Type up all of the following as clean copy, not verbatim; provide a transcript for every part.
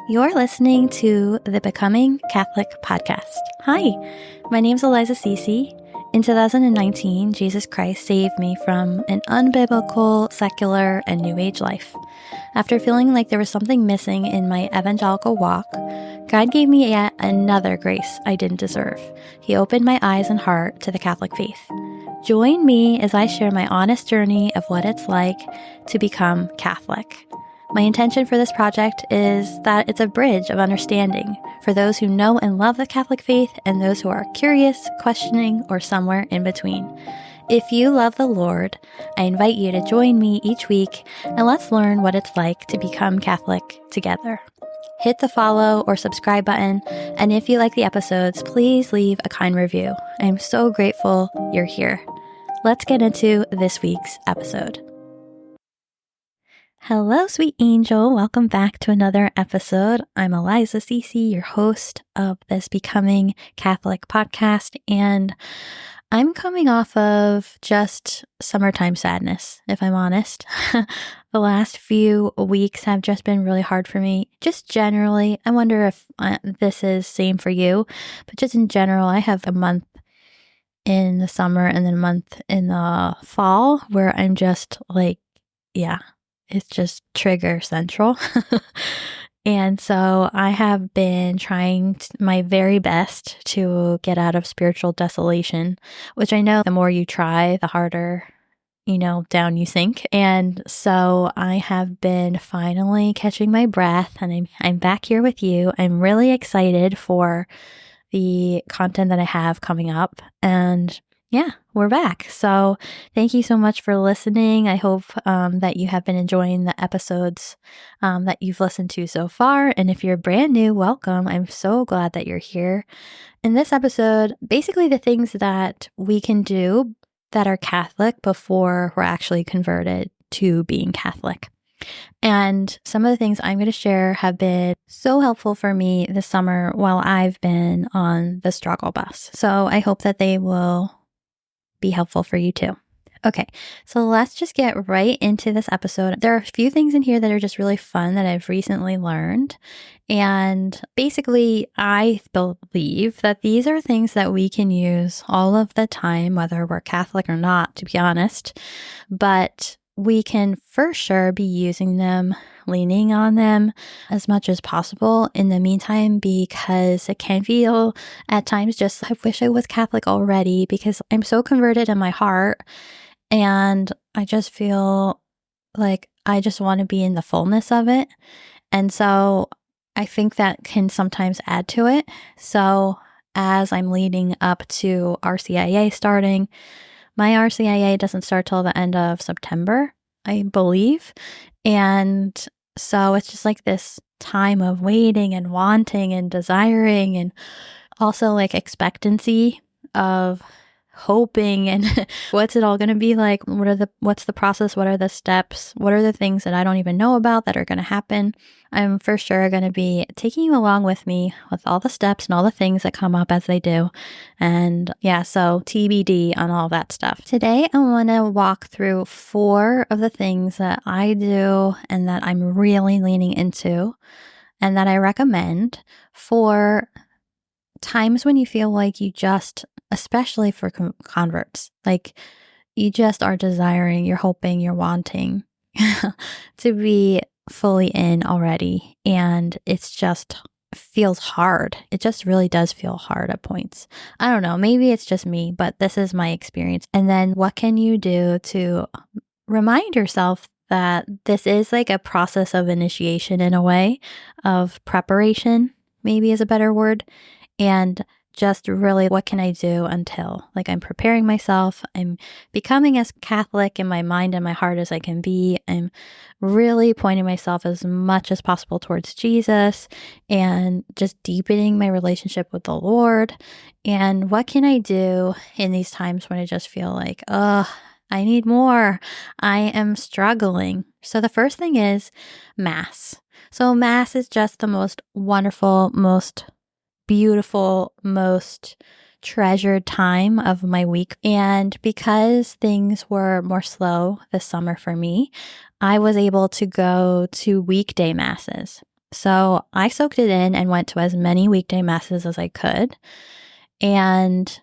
You're listening to the Becoming Catholic podcast. Hi, my name's Eliza. In 2019, Jesus Christ saved me from an unbiblical, secular, and New Age life. After feeling like there was something missing in my evangelical walk, God gave me yet another grace I didn't deserve. He opened my eyes and heart to the Catholic faith. Join me as I share my honest journey of what it's like to become Catholic. My intention for this project is that it's a bridge of understanding for those who know and love the Catholic faith and those who are curious, questioning, or somewhere in between. If you love the Lord, I invite you to join me each week and let's learn what it's like to become Catholic together. Hit the follow or subscribe button, and if you like the episodes, please leave a kind review. I'm so grateful you're here. Let's get into this week's episode. Hello, sweet angel. Welcome back to another episode. I'm Eliza, your host of this Becoming Catholic podcast, and I'm coming off of just summertime sadness, if I'm honest. The last few weeks have just been really hard for me. Just generally, I wonder if this is same for you, but just in general, I have a month in the summer and then a month in the fall where I'm just like, it's just trigger central. And so I have been trying my very best to get out of spiritual desolation, which I know the more you try, the harder, down you sink. And so I have been finally catching my breath, and I'm back here with you. I'm really excited for the content that I have coming up, and we're back. So thank you so much for listening. I hope that you have been enjoying the episodes that you've listened to so far. And if you're brand new, welcome. I'm so glad that you're here. In this episode, basically the things that we can do that are Catholic before we're actually converted to being Catholic. And some of the things I'm going to share have been so helpful for me this summer while I've been on the struggle bus. So I hope that they will be helpful for you too. Okay, so let's just get right into this episode. There are a few things in here that are just really fun that I've recently learned. And basically, I believe that these are things that we can use all of the time, whether we're Catholic or not, to be honest. But we can for sure be using them, leaning on them as much as possible in the meantime, because it can feel at times just, I wish I was Catholic already, because I'm so converted in my heart. And I just feel like I just want to be in the fullness of it. And so I think that can sometimes add to it. So as I'm leading up to RCIA starting, my RCIA doesn't start till the end of September, I believe. And so it's just like this time of waiting and wanting and desiring, and also like expectancy of hoping and what's it all going to be like? What's the process? What are the steps? What are the things that I don't even know about that are going to happen? I'm for sure going to be taking you along with me with all the steps and all the things that come up as they do. And so TBD on all that stuff. Today, I want to walk through 4 of the things that I do and that I'm really leaning into and that I recommend for times when you feel like you just, especially for converts, like you just are desiring, you're hoping, you're wanting to be fully in already. And it's just feels hard. It just really does feel hard at points. I don't know, maybe it's just me, but this is my experience. And then what can you do to remind yourself that this is like a process of initiation in a way, of preparation, maybe is a better word. And just really, what can I do until, like, I'm preparing myself, I'm becoming as Catholic in my mind and my heart as I can be. I'm really pointing myself as much as possible towards Jesus and just deepening my relationship with the Lord. And what can I do in these times when I just feel like, I need more. I am struggling. So the first thing is Mass. So Mass is just the most wonderful, most beautiful, most treasured time of my week. And because things were more slow this summer for me, I was able to go to weekday masses. So I soaked it in and went to as many weekday masses as I could. And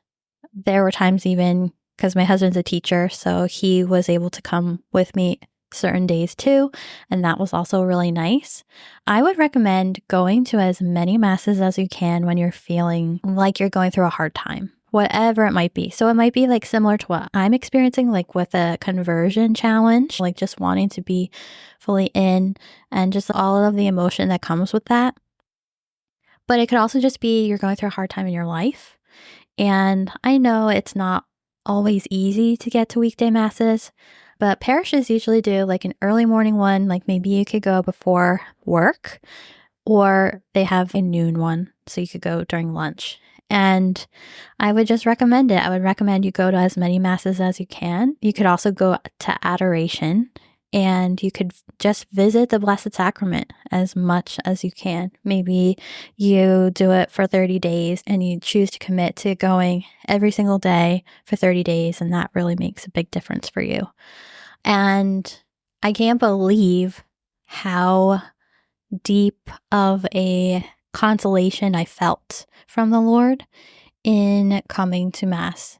there were times even because my husband's a teacher, so he was able to come with me certain days too. And that was also really nice. I would recommend going to as many masses as you can when you're feeling like you're going through a hard time, whatever it might be. So it might be like similar to what I'm experiencing, like with a conversion challenge, like just wanting to be fully in and just all of the emotion that comes with that. But it could also just be you're going through a hard time in your life. And I know it's not always easy to get to weekday masses, but parishes usually do like an early morning one, like maybe you could go before work, or they have a noon one, so you could go during lunch. And I would just recommend it. I would recommend you go to as many masses as you can. You could also go to adoration, and you could just visit the Blessed Sacrament as much as you can. Maybe you do it for 30 days and you choose to commit to going every single day for 30 days, and that really makes a big difference for you. And I can't believe how deep of a consolation I felt from the Lord in coming to Mass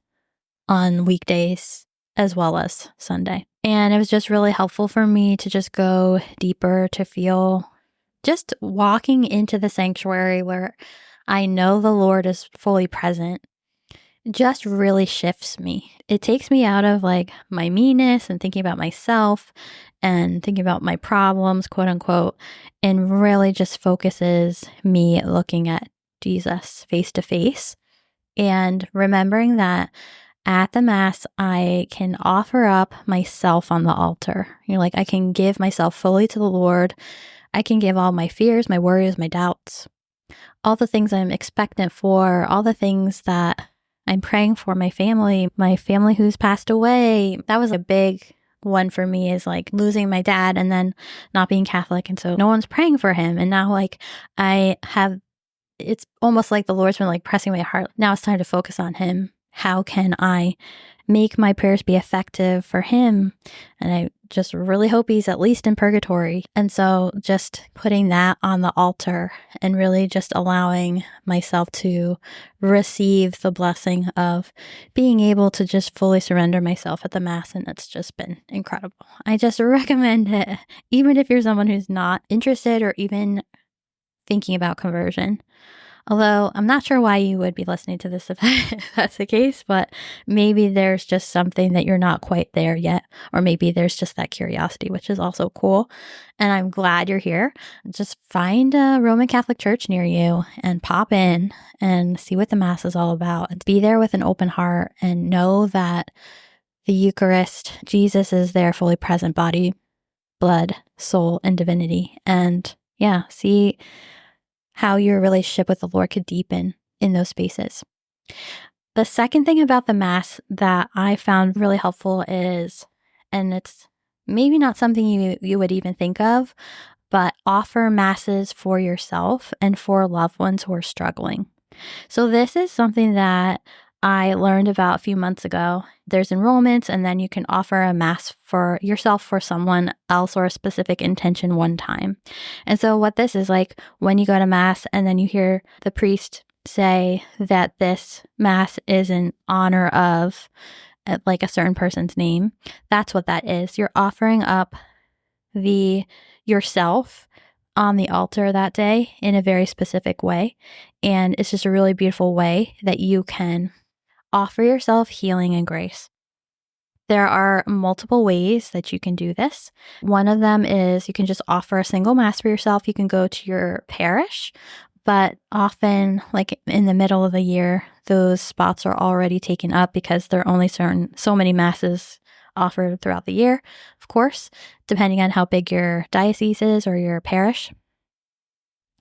on weekdays as well as Sunday. And it was just really helpful for me to just go deeper, to feel just walking into the sanctuary where I know the Lord is fully present just really shifts me. It takes me out of like my meanness and thinking about myself and thinking about my problems, quote unquote, and really just focuses me looking at Jesus face to face and remembering that at the Mass, I can offer up myself on the altar. Like I can give myself fully to the Lord. I can give all my fears, my worries, my doubts, all the things I'm expectant for, all the things that I'm praying for, my family who's passed away. That was a big one for me, is like losing my dad and then not being Catholic. And so no one's praying for him. And now like it's almost like the Lord's been like pressing my heart. Now it's time to focus on him. How can I make my prayers be effective for him? And I just really hope he's at least in purgatory. And so just putting that on the altar and really just allowing myself to receive the blessing of being able to just fully surrender myself at the Mass. And it's just been incredible. I just recommend it, even if you're someone who's not interested or even thinking about conversion. Although I'm not sure why you would be listening to this if that's the case, but maybe there's just something that you're not quite there yet, or maybe there's just that curiosity, which is also cool. And I'm glad you're here. Just find a Roman Catholic church near you and pop in and see what the Mass is all about. And be there with an open heart and know that the Eucharist, Jesus is there, fully present, body, blood, soul, and divinity. And yeah, see how your relationship with the Lord could deepen in those spaces. The second thing about the Mass that I found really helpful is, and it's maybe not something you would even think of, but offer Masses for yourself and for loved ones who are struggling. So this is something that I learned about a few months ago. There's enrollments, and then you can offer a Mass for yourself, for someone else, or a specific intention one time. And so what this is like, when you go to Mass and then you hear the priest say that this Mass is in honor of like a certain person's name, that's what that is. You're offering up yourself on the altar that day in a very specific way. And it's just a really beautiful way that you can offer yourself healing and grace. There are multiple ways that you can do this. One of them is you can just offer a single Mass for yourself. You can go to your parish, but often, like in the middle of the year, those spots are already taken up because there are only so many Masses offered throughout the year, of course, depending on how big your diocese is or your parish.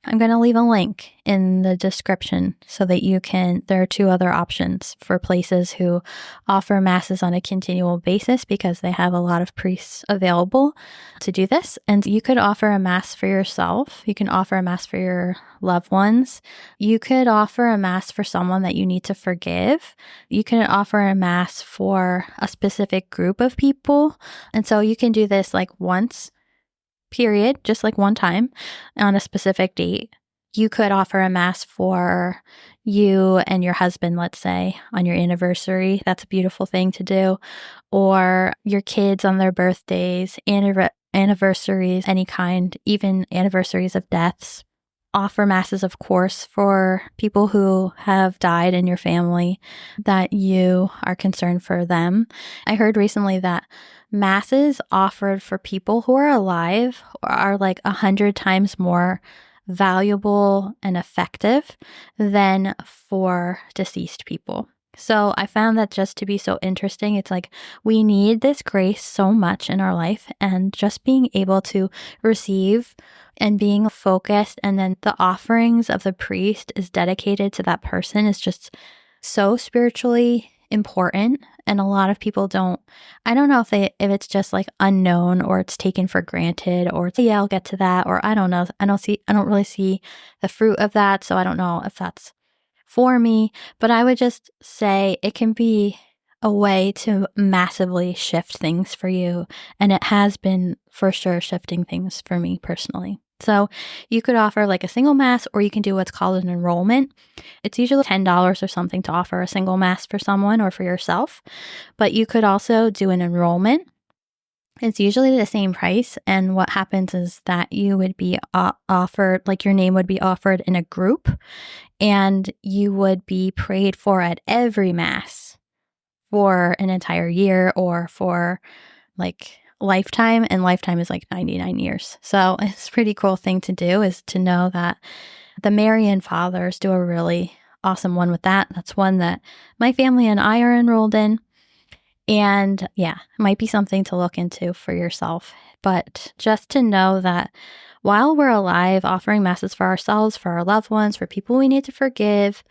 I'm going to leave a link in the description so that there are two other options for places who offer Masses on a continual basis because they have a lot of priests available to do this. And you could offer a Mass for yourself. You can offer a Mass for your loved ones. You could offer a Mass for someone that you need to forgive. You can offer a Mass for a specific group of people. And so you can do this like once period, just like one time on a specific date. You could offer a mass for you and your husband, let's say, on your anniversary. That's a beautiful thing to do. Or your kids on their birthdays, anniversaries, any kind, even anniversaries of deaths. Offer masses, of course, for people who have died in your family that you are concerned for them. I heard recently that masses offered for people who are alive are like 100 times more valuable and effective than for deceased people. So I found that just to be so interesting. It's like we need this grace so much in our life, and just being able to receive and being focused, and then the offerings of the priest is dedicated to that person is just so spiritually important. And a lot of people I don't know if it's just like unknown, or it's taken for granted, or it's, yeah, I'll get to that, or I don't know. I don't really see the fruit of that. So I don't know if that's for me, but I would just say it can be a way to massively shift things for you. And it has been for sure shifting things for me personally. So you could offer like a single mass, or you can do what's called an enrollment. It's usually $10 or something to offer a single mass for someone or for yourself, but you could also do an enrollment. It's usually the same price. And what happens is that you would be offered, like your name would be offered in a group, and you would be prayed for at every mass for an entire year, or for like lifetime. And lifetime is like 99 years. So it's a pretty cool thing to do, is to know that the Marian Fathers do a really awesome one with that. That's one that my family and I are enrolled in. And yeah, it might be something to look into for yourself. But just to know that while we're alive, offering masses for ourselves, for our loved ones, for people we need to forgive,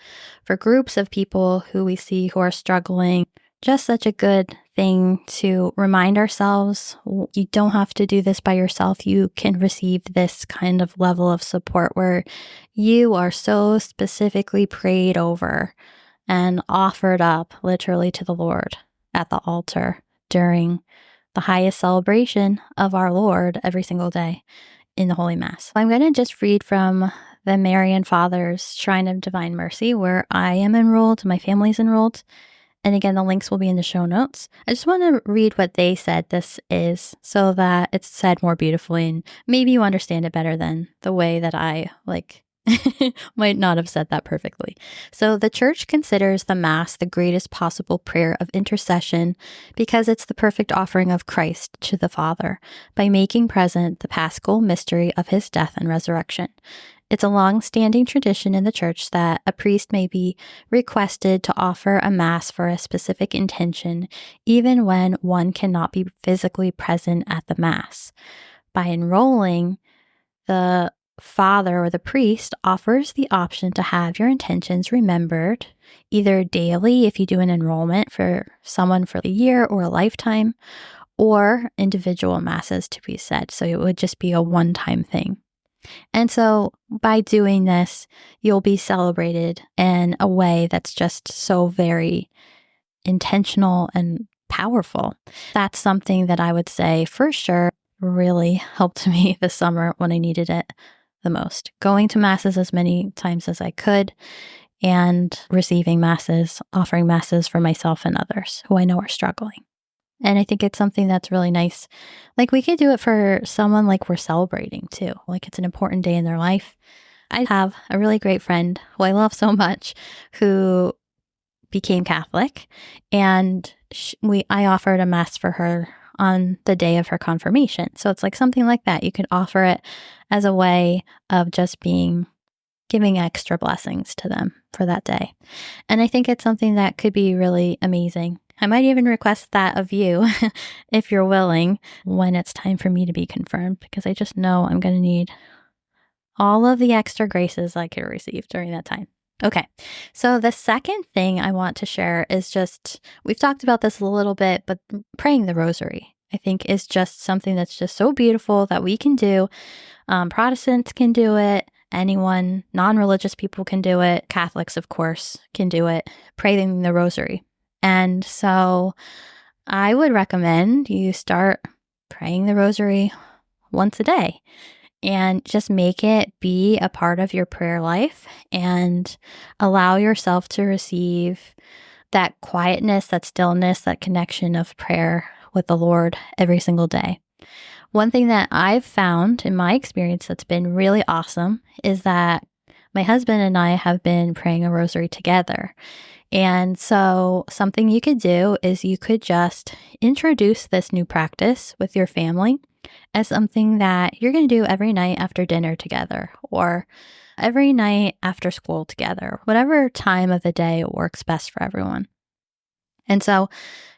for groups of people who we see who are struggling, just such a good thing to remind ourselves. You don't have to do this by yourself. You can receive this kind of level of support where you are so specifically prayed over and offered up literally to the Lord at the altar during the highest celebration of our Lord every single day in the Holy Mass. I'm going to just read from the Marian Fathers Shrine of Divine Mercy, where I am enrolled, my family's enrolled. And again, the links will be in the show notes. I just want to read what they said this is, so that it's said more beautifully, and maybe you understand it better than the way that I might not have said that perfectly. So the Church considers the Mass the greatest possible prayer of intercession because it's the perfect offering of Christ to the Father by making present the paschal mystery of his death and resurrection. It's a long-standing tradition in the Church that a priest may be requested to offer a Mass for a specific intention, even when one cannot be physically present at the Mass. By enrolling, the Father or the priest offers the option to have your intentions remembered, either daily if you do an enrollment for someone for a year or a lifetime, or individual Masses to be said. So it would just be a one-time thing. And so by doing this, you'll be celebrated in a way that's just so very intentional and powerful. That's something that I would say for sure really helped me this summer when I needed it the most. Going to masses as many times as I could, and receiving masses, offering masses for myself and others who I know are struggling. And I think it's something that's really nice. Like we could do it for someone like we're celebrating too. Like it's an important day in their life. I have a really great friend who I love so much who became Catholic, and I offered a Mass for her on the day of her confirmation. So it's like something like that. You could offer it as a way of just giving extra blessings to them for that day. And I think it's something that could be really amazing. I might even request that of you if you're willing when it's time for me to be confirmed, because I just know I'm going to need all of the extra graces I could receive during that time. Okay, so the second thing I want to share is we've talked about this a little bit, but praying the rosary, I think, is just something that's just so beautiful that we can do. Protestants can do it. Anyone, non-religious people can do it. Catholics, of course, can do it. Praying the rosary. And so I would recommend you start praying the rosary once a day, and just make it be a part of your prayer life and allow yourself to receive that quietness, that stillness, that connection of prayer with the Lord every single day. One thing that I've found in my experience that's been really awesome is that my husband and I have been praying a rosary together. And so something you could do is you could just introduce this new practice with your family as something that you're going to do every night after dinner together, or every night after school together, whatever time of the day works best for everyone. And so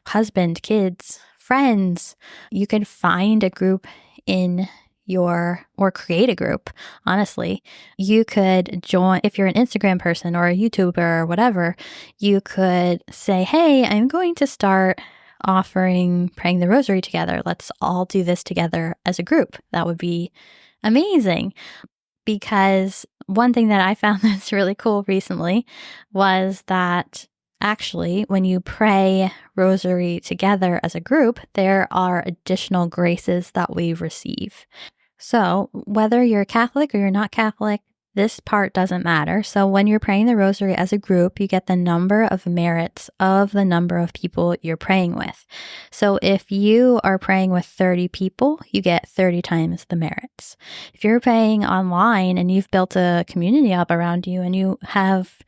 husband, kids, friends, you can find a group or create a group. Honestly, you could join, if you're an Instagram person or a YouTuber or whatever, you could say, hey, I'm going to start offering praying the rosary together. Let's all do this together as a group. That would be amazing. Because one thing that I found that's really cool recently was that actually, when you pray rosary together as a group, there are additional graces that we receive. So whether you're Catholic or you're not Catholic, this part doesn't matter. So when you're praying the rosary as a group, you get the number of merits of the number of people you're praying with. So if you are praying with 30 people, you get 30 times the merits. If you're praying online and you've built a community up around you and you have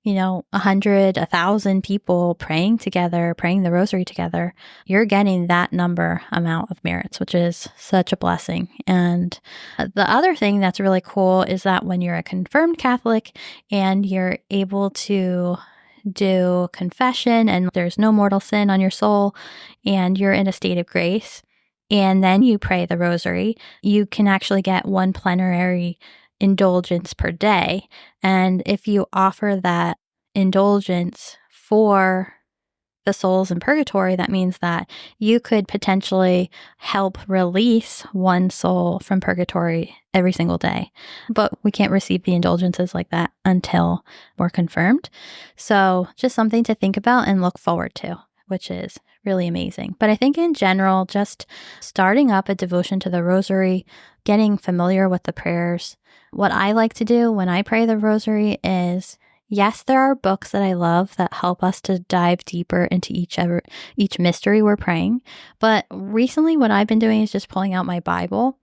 100, 1,000 people praying together, praying the rosary together, you're getting that amount of merits, which is such a blessing. And the other thing that's really cool is that when you're a confirmed Catholic and you're able to do confession and there's no mortal sin on your soul and you're in a state of grace, and then you pray the rosary, you can actually get one plenary indulgence per day. And if you offer that indulgence for the souls in purgatory, that means that you could potentially help release one soul from purgatory every single day. But we can't receive the indulgences like that until we're confirmed. So just something to think about and look forward to, which is really amazing. But I think in general, just starting up a devotion to the rosary, getting familiar with the prayers. What I like to do when I pray the rosary is, yes, there are books that I love that help us to dive deeper into each mystery we're praying. But recently what I've been doing is just pulling out my Bible.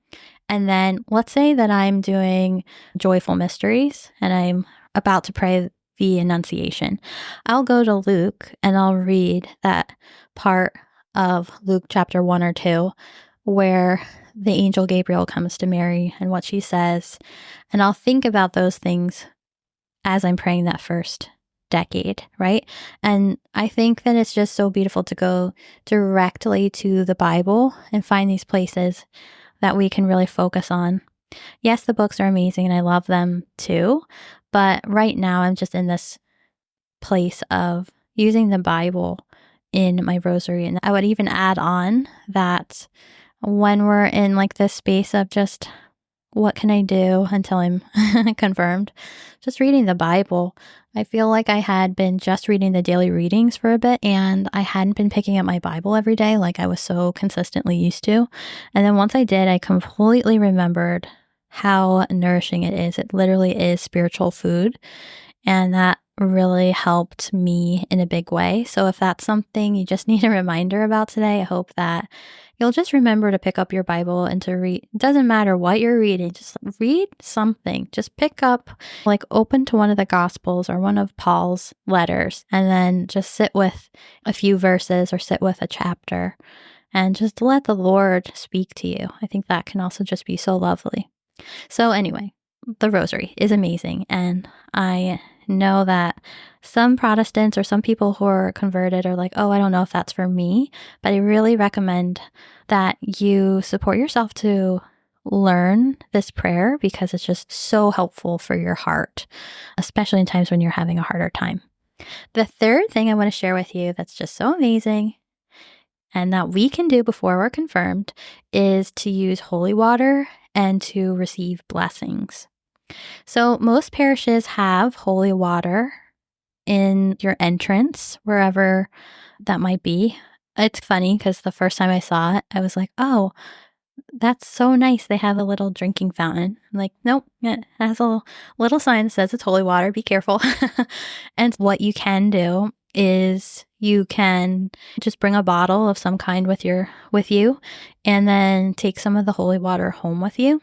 And then let's say that I'm doing joyful mysteries and I'm about to pray the Annunciation. I'll go to Luke and I'll read that part of Luke chapter 1 or 2 where the angel Gabriel comes to Mary and what she says. And I'll think about those things as I'm praying that first decade, right? And I think that it's just so beautiful to go directly to the Bible and find these places that we can really focus on. Yes, the books are amazing and I love them too, but right now I'm just in this place of using the Bible in my rosary. And I would even add on that when we're in like this space of just what can I do until I'm confirmed, just reading the Bible. I feel like I had been just reading the daily readings for a bit and I hadn't been picking up my Bible every day like I was so consistently used to. And then once I did, I completely remembered how nourishing it is. It literally is spiritual food. And that really helped me in a big way. So if that's something you just need a reminder about today, I hope that you'll just remember to pick up your Bible and to read. It doesn't matter what you're reading, just read something. Just pick up, like open to one of the Gospels or one of Paul's letters, and then just sit with a few verses or sit with a chapter and just let the Lord speak to you. I think that can also just be so lovely. So anyway, the rosary is amazing. And I know that some Protestants or some people who are converted are like, oh, I don't know if that's for me. But I really recommend that you support yourself to learn this prayer because it's just so helpful for your heart, especially in times when you're having a harder time. The third thing I want to share with you that's just so amazing and that we can do before we're confirmed is to use holy water and to receive blessings. So most parishes have holy water in your entrance, wherever that might be. It's funny because the first time I saw it, I was like, oh, that's so nice. They have a little drinking fountain. I'm like, nope, it has a little sign that says it's holy water. Be careful. And what you can do is you can just bring a bottle of some kind with you and then take some of the holy water home with you.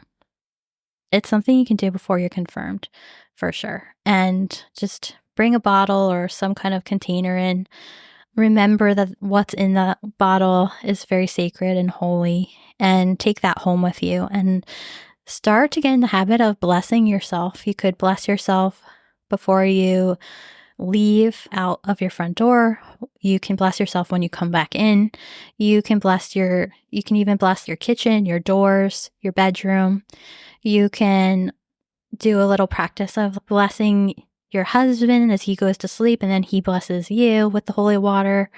It's something you can do before you're confirmed, for sure. And just bring a bottle or some kind of container in. Remember that what's in that bottle is very sacred and holy, and take that home with you and start to get in the habit of blessing yourself. You could bless yourself before you leave out of your front door. You can bless yourself when you come back in. You can even bless your kitchen, your doors, your bedroom. You can do a little practice of blessing your husband as he goes to sleep, and then he blesses you with the holy water.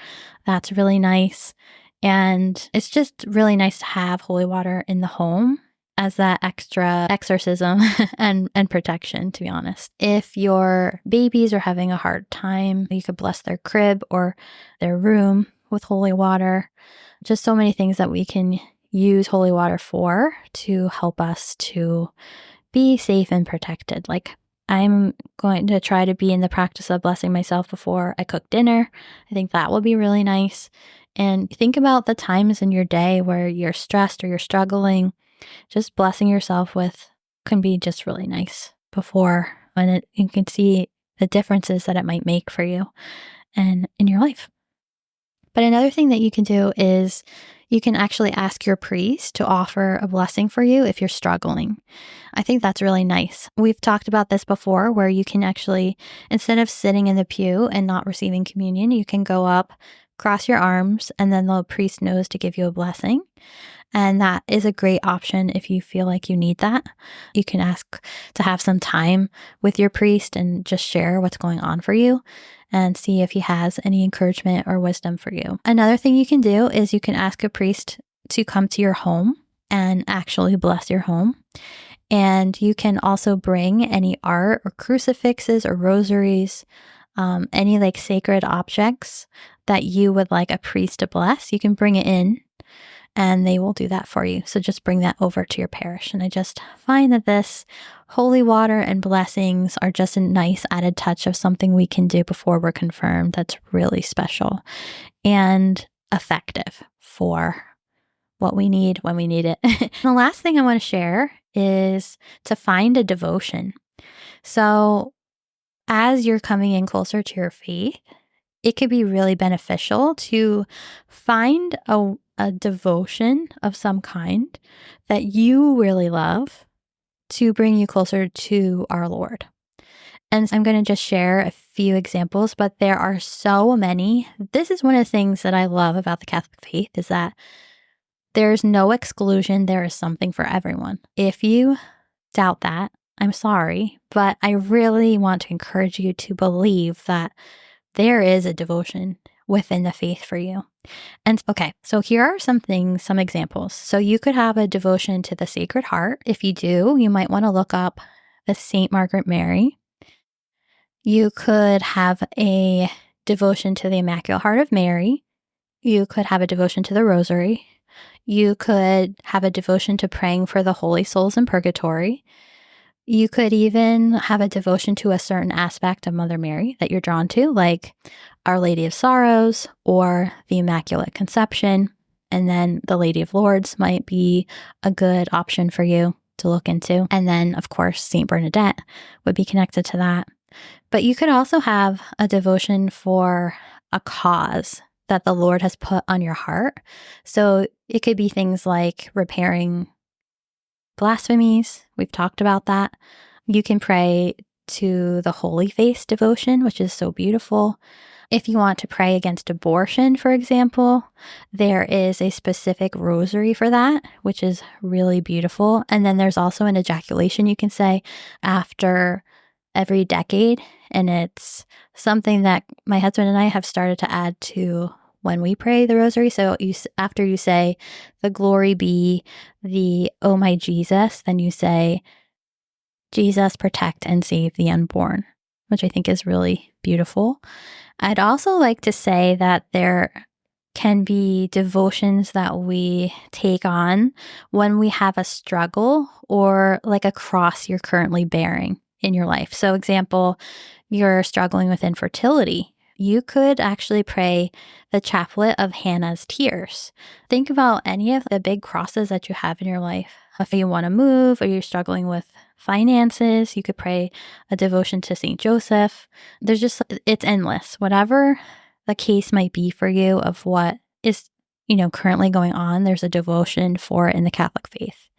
That's really nice. And it's just really nice to have holy water in the home as that extra exorcism and protection, to be honest. If your babies are having a hard time, you could bless their crib or their room with holy water. Just so many things that we can use holy water for to help us to be safe and protected. Like, I'm going to try to be in the practice of blessing myself before I cook dinner. I think that will be really nice. And think about the times in your day where you're stressed or you're struggling. Just blessing yourself with can be just really nice before, when you can see the differences that it might make for you and in your life. But another thing that you can do is you can actually ask your priest to offer a blessing for you if you're struggling. I think that's really nice. We've talked about this before, where you can actually, instead of sitting in the pew and not receiving communion, you can go up, cross your arms, and then the priest knows to give you a blessing. And that is a great option if you feel like you need that. You can ask to have some time with your priest and just share what's going on for you and see if he has any encouragement or wisdom for you. Another thing you can do is you can ask a priest to come to your home and actually bless your home. And you can also bring any art or crucifixes or rosaries, any like sacred objects that you would like a priest to bless. You can bring it in and they will do that for you. So just bring that over to your parish. And I just find that this holy water and blessings are just a nice added touch of something we can do before we're confirmed that's really special and effective for what we need when we need it. The last thing I want to share is to find a devotion. So as you're coming in closer to your faith, it could be really beneficial to find a devotion of some kind that you really love to bring you closer to our Lord. And I'm going to just share a few examples, but there are so many. This is one of the things that I love about the Catholic faith, is that there's no exclusion. There is something for everyone. If you doubt that, I'm sorry, but I really want to encourage you to believe that there is a devotion within the faith for you. And okay, so here are some examples. So you could have a devotion to the Sacred Heart. If you do, you might want to look up the Saint Margaret Mary. You could have a devotion to the Immaculate Heart of Mary. You could have a devotion to the Rosary. You could have a devotion to praying for the holy souls in purgatory. You could even have a devotion to a certain aspect of Mother Mary that you're drawn to, like Our Lady of Sorrows or the Immaculate Conception. And then the Lady of Lourdes might be a good option for you to look into. And then, of course, Saint Bernadette would be connected to that. But you could also have a devotion for a cause that the Lord has put on your heart. So it could be things like repairing blasphemies. We've talked about that. You can pray to the Holy Face devotion, which is so beautiful. If you want to pray against abortion, for example, there is a specific rosary for that, which is really beautiful. And then there's also an ejaculation you can say after every decade. And it's something that my husband and I have started to add to when we pray the rosary. So after you say the glory be, the oh my Jesus, then you say, Jesus, protect and save the unborn, which I think is really beautiful. I'd also like to say that there can be devotions that we take on when we have a struggle or like a cross you're currently bearing in your life. So, example, you're struggling with infertility. You could actually pray the chaplet of Hannah's tears. Think about any of the big crosses that you have in your life. If you want to move or you're struggling with finances, you could pray a devotion to St. Joseph. It's endless. Whatever the case might be for you of what is, currently going on, there's a devotion for it in the Catholic faith.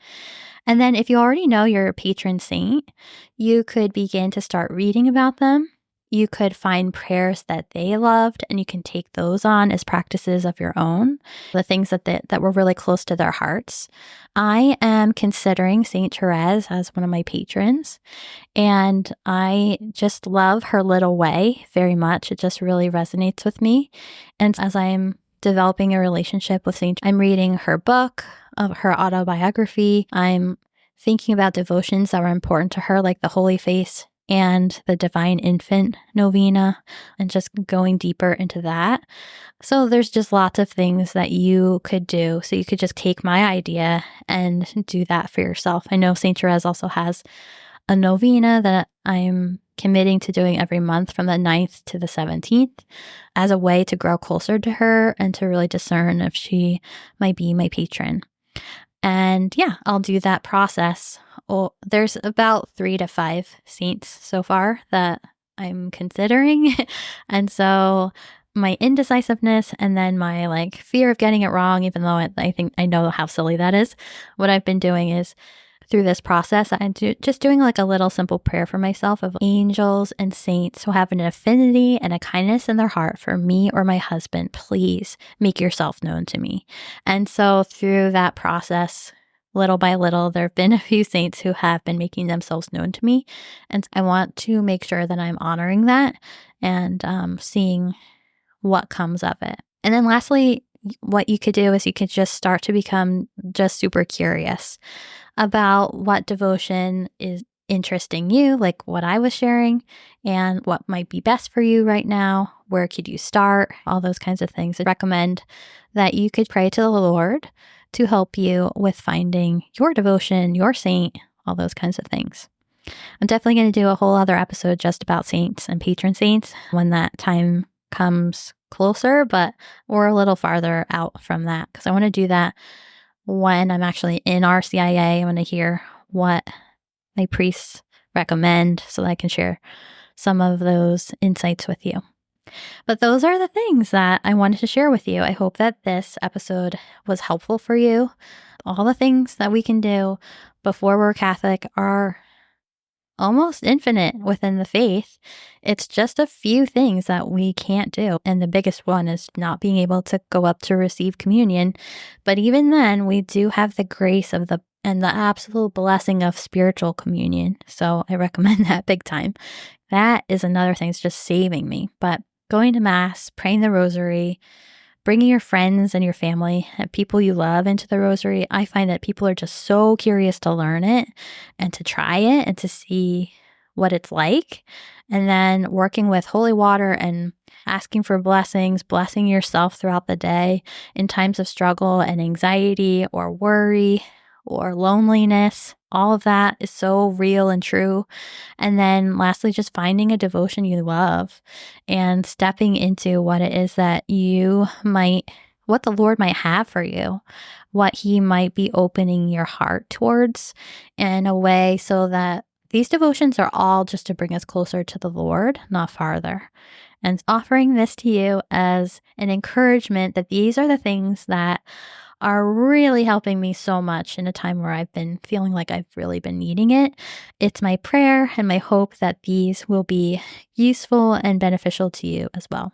And then if you already know your patron saint, you could begin to start reading about them. You could find prayers that they loved, and you can take those on as practices of your own, the things that were really close to their hearts. I am considering Saint Therese as one of my patrons, and I just love her little way very much. It just really resonates with me. And as I'm developing a relationship with Saint, I'm reading her book, of her autobiography. I'm thinking about devotions that were important to her, like the Holy Face and the Divine Infant Novena, and just going deeper into that. So there's just lots of things that you could do. So you could just take my idea and do that for yourself. I know St. Therese also has a novena that I'm committing to doing every month from the 9th to the 17th as a way to grow closer to her and to really discern if she might be my patron. And yeah, I'll do that process. There's about 3 to 5 saints so far that I'm considering. And so my indecisiveness and then my fear of getting it wrong, even though I think I know how silly that is, what I've been doing is through this process, I'm just doing a little simple prayer for myself of angels and saints who have an affinity and a kindness in their heart for me or my husband. Please make yourself known to me. And so through that process, little by little, there have been a few saints who have been making themselves known to me. And I want to make sure that I'm honoring that and seeing what comes of it. And then lastly, what you could do is you could just start to become just super curious about what devotion is interesting you, like what I was sharing, and what might be best for you right now. Where could you start? All those kinds of things. I recommend that you could pray to the Lord to help you with finding your devotion, your saint, all those kinds of things. I'm definitely going to do a whole other episode just about saints and patron saints when that time comes closer, but we're a little farther out from that because I want to do that when I'm actually in RCIA. I want to hear what my priests recommend so that I can share some of those insights with you. But those are the things that I wanted to share with you. I hope that this episode was helpful for you. All the things that we can do before we're Catholic are almost infinite within the faith. It's just a few things that we can't do. And the biggest one is not being able to go up to receive communion. But even then, we do have the grace of the absolute blessing of spiritual communion. So I recommend that big time. That is another thing. It's just saving me. But going to Mass, praying the rosary, bringing your friends and your family and people you love into the rosary. I find that people are just so curious to learn it and to try it and to see what it's like. And then working with holy water and asking for blessings, blessing yourself throughout the day in times of struggle and anxiety or worry or loneliness. All of that is so real and true. And then lastly, just finding a devotion you love and stepping into what it is that what the Lord might have for you, what He might be opening your heart towards in a way so that these devotions are all just to bring us closer to the Lord, not farther. And offering this to you as an encouragement that these are the things that are really helping me so much in a time where I've been feeling like I've really been needing it. It's my prayer and my hope that these will be useful and beneficial to you as well.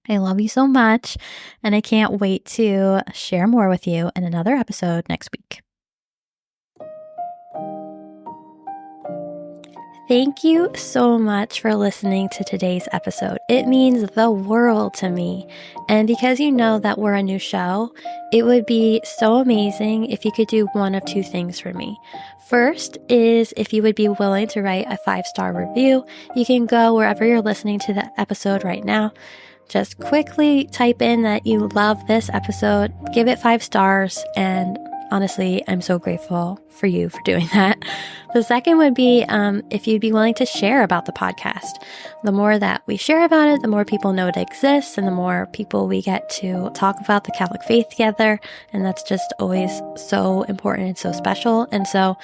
I love you so much, and I can't wait to share more with you in another episode next week. Thank you so much for listening to today's episode. It means the world to me. And because you know that we're a new show, it would be so amazing if you could do one of two things for me. First is if you would be willing to write a 5-star review. You can go wherever you're listening to the episode right now. just quickly type in that you love this episode, give it 5 stars, and honestly, I'm so grateful for you for doing that. The second would be if you'd be willing to share about the podcast. The more that we share about it, the more people know it exists, and the more people we get to talk about the Catholic faith together. And that's just always so important and so special. And so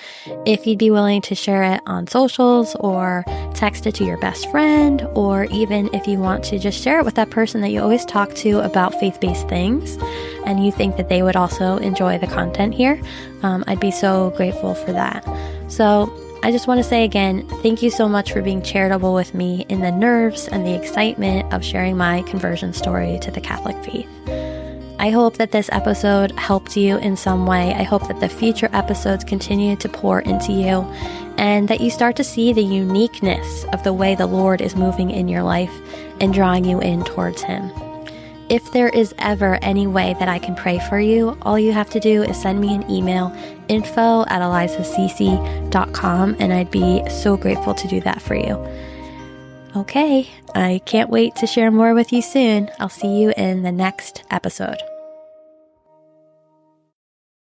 if you'd be willing to share it on socials or text it to your best friend, or even if you want to just share it with that person that you always talk to about faith-based things, and you think that they would also enjoy the content here, I'd be so grateful for that. So I just want to say again, thank you so much for being charitable with me in the nerves and the excitement of sharing my conversion story to the Catholic faith. I hope that this episode helped you in some way. I hope that the future episodes continue to pour into you, and that you start to see the uniqueness of the way the Lord is moving in your life and drawing you in towards Him. If there is ever any way that I can pray for you, all you have to do is send me an email, info@elizacc.com, and I'd be so grateful to do that for you. Okay, I can't wait to share more with you soon. I'll see you in the next episode.